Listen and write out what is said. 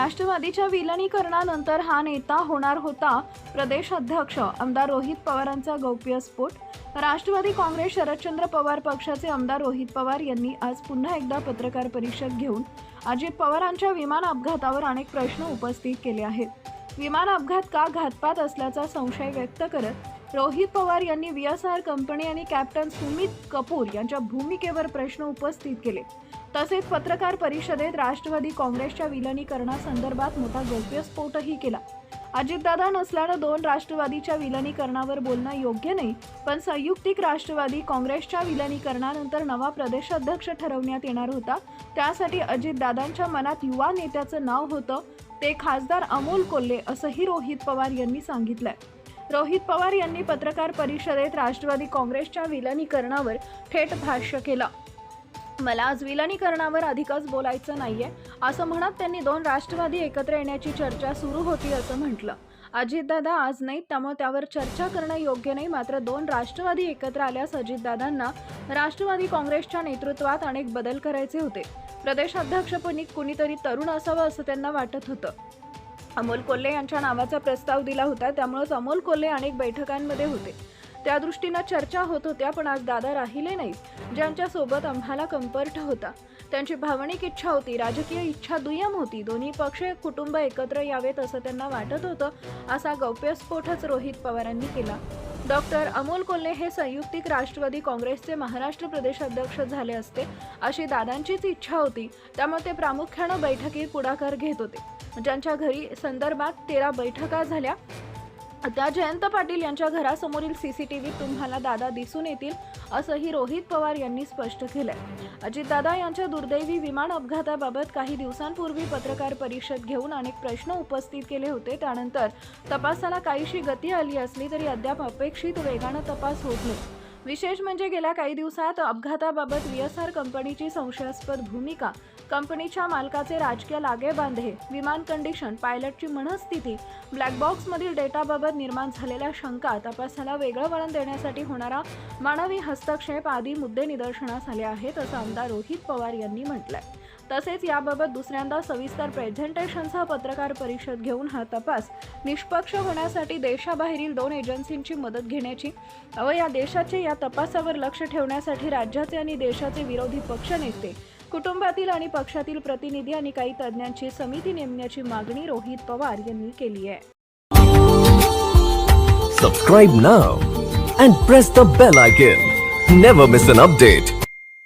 राष्ट्रवादीच्या विलिनीकरणानंतर हा नेता होणार होता प्रदेश अध्यक्ष आमदार रोहित पवारांचा गौप्यस्फोट। राष्ट्रवादी काँग्रेस शरदचंद्र पवार पक्षाचे आमदार रोहित पवार यांनी आज पुन्हा एकदा पत्रकार परिषद घेऊन अजित पवारांच्या विमान अपघातावर अनेक प्रश्न उपस्थित केले आहेत। विमान अपघात का घातपात असल्याचा संशय व्यक्त करत रोहित पवार यांनी VSR कंपनी आणि कॅप्टन सुमित कपूर यांच्या भूमिकेवर प्रश्न उपस्थित केले। तसेच पत्रकार परिषदेत राष्ट्रवादी काँग्रेसच्या विलिनीकरणासंदर्भात मोठा गौप्यस्फोटही केला। अजितदादा नसल्याने दोन राष्ट्रवादीच्या विलिनीकरणावर बोलणं योग्य नाही, पण संयुक्तिक राष्ट्रवादी काँग्रेसच्या विलिनीकरणानंतर नवा प्रदेशाध्यक्ष ठरवण्यात येणार होता। त्यासाठी अजितदादांच्या मनात युवा नेत्याचं नाव होतं, ते खासदार अमोल कोल्हे असंही रोहित पवार यांनी सांगितलंय। रोहित पवार यांनी पत्रकार परिषदेत राष्ट्रवादी काँग्रेसच्या विलिनीकरणावर थेट भाष्य केलं। मला आज विलिनीकरणावर अधिकच बोलायचं नाहीये असं म्हणत त्यांनी दोन राष्ट्रवादी एकत्र येण्याची चर्चा सुरू होती असं म्हटलं। अजितदादा आज नाही, त्यामुळे त्यावर चर्चा करणं योग्य नाही। मात्र दोन राष्ट्रवादी एकत्र आल्यास अजितदादांना राष्ट्रवादी काँग्रेसच्या नेतृत्वात अनेक बदल करायचे होते। प्रदेशाध्यक्षपदी कुणीतरी तरुण असावं असं त्यांना वाटत होतं। अमोल कोल्हे यांच्या नावाचा प्रस्ताव दिला होता, त्यामुळेच अमोल कोल्हे अनेक बैठकांमध्ये होते। त्या दृष्टीने चर्चा होत होत्या, पण आज दादा राहिले नाहीत। ज्यांच्या सोबत आम्हाला कंपर्ट होता, त्यांची भावनिक इच्छा होती, राजकीय इच्छा दुय्यम होती। दोन्ही पक्ष कुटुंब एकत्र यावेत असं त्यांना वाटत होतं। असा गौप्यस्फोटच रोहित पवारांनी केला। डॉक्टर अमोल कोल्हे हे संयुक्तिक राष्ट्रवादी काँग्रेसचे महाराष्ट्र प्रदेशाध्यक्ष झाले असते अशी दादांचीच इच्छा होती। त्यामुळे ते प्रामुख्याने बैठकीत पुढाकार घेत होते। ज्यांच्या घरी संदर्भात 13 बैठका झाल्या, त्या जयंत पाटील यांच्या घरासमोरील CCTV तुम्हाला दादा दिसून येतील असंही रोहित पवार यांनी स्पष्ट केलंय। अजितदादा यांच्या दुर्दैवी विमान अपघाताबाबत काही दिवसांपूर्वी पत्रकार परिषद घेऊन अनेक प्रश्न उपस्थित केले होते। त्यानंतर तपासाला काहीशी गती आली असली तरी अद्याप अपेक्षित वेगाने तपास होत नाही। विशेष म्हणजे गेल्या काही दिवसात अपघाताबाबत VSR कंपनीची संशयास्पद भूमिका, कंपनीच्या मालकाचे राजकीय लागेबांधे, विमान कंडिशन, पायलटची मनस्थिती, ब्लॅक बॉक्समधील डेटाबाबत निर्माण झालेल्या शंका, तपासाला वेगळं वळण देण्यासाठी होणारा मानवी हस्तक्षेप आदी मुद्दे निदर्शनास आले आहेत असं आमदार रोहित पवार यांनी म्हटलंय। तसेच याबाबत दुसऱ्यांदा सविस्तर प्रेझेंटेशनसह पत्रकार परिषद घेऊन हा तपास निष्पक्ष होण्यासाठी देशाबाहेरील 2 एजन्सींची मदत घेण्याची व या देशाचे या तपासावर लक्ष ठेवण्यासाठी राज्याचे आणि देशाचे विरोधी पक्षनेते, कुटुंबातील आणि पक्षातील प्रतिनिधी आणि काही तज्ञांची समिती नेमण्याची मागणी रोहित पवार यांनी केली आहे। Subscribe now and press the bell icon. Never miss an update.